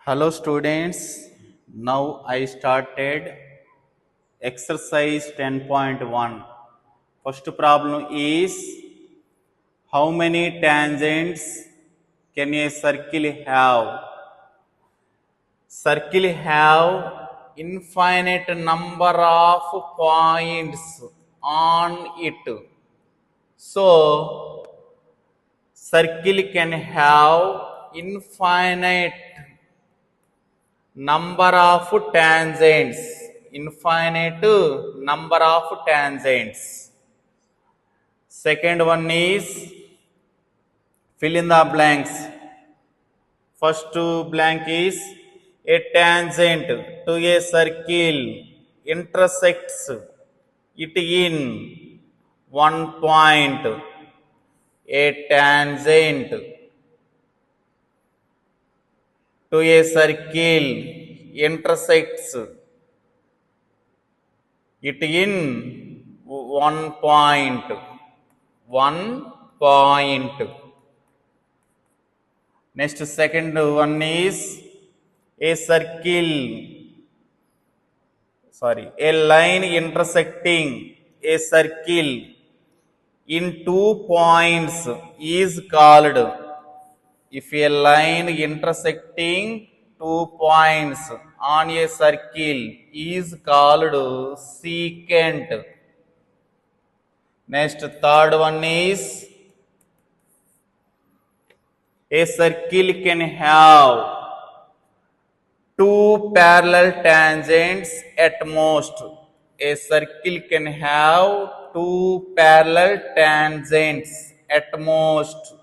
Hello students, now I started exercise 10.1. First problem is how many tangents can a circle have? Circle have infinite number of points on it. So circle can have infinite number of tangents, infinite number of tangents. Second one is fill in the blanks. First blank is a tangent to a circle intersects it in one point. A tangent to a circle intersects it in one point. Next, second one is a circle, a line intersecting a circle in 2 points is called. If a line intersecting 2 points on a circle is called secant. Next, third one is a circle can have two parallel tangents at most. A circle can have two parallel tangents at most.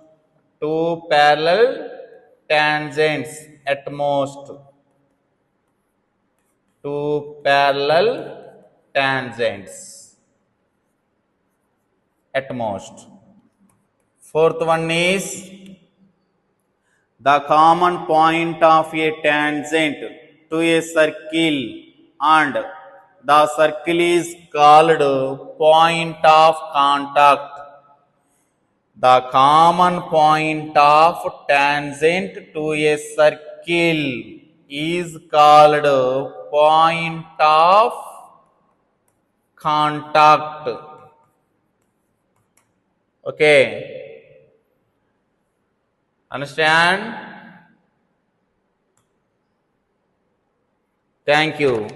Two parallel tangents at most. Two parallel tangents at most. Fourth one is the common point of a tangent to a circle and the circle is called point of contact. The common point of tangent to a circle is called point of contact. Okay. Understand? Thank you.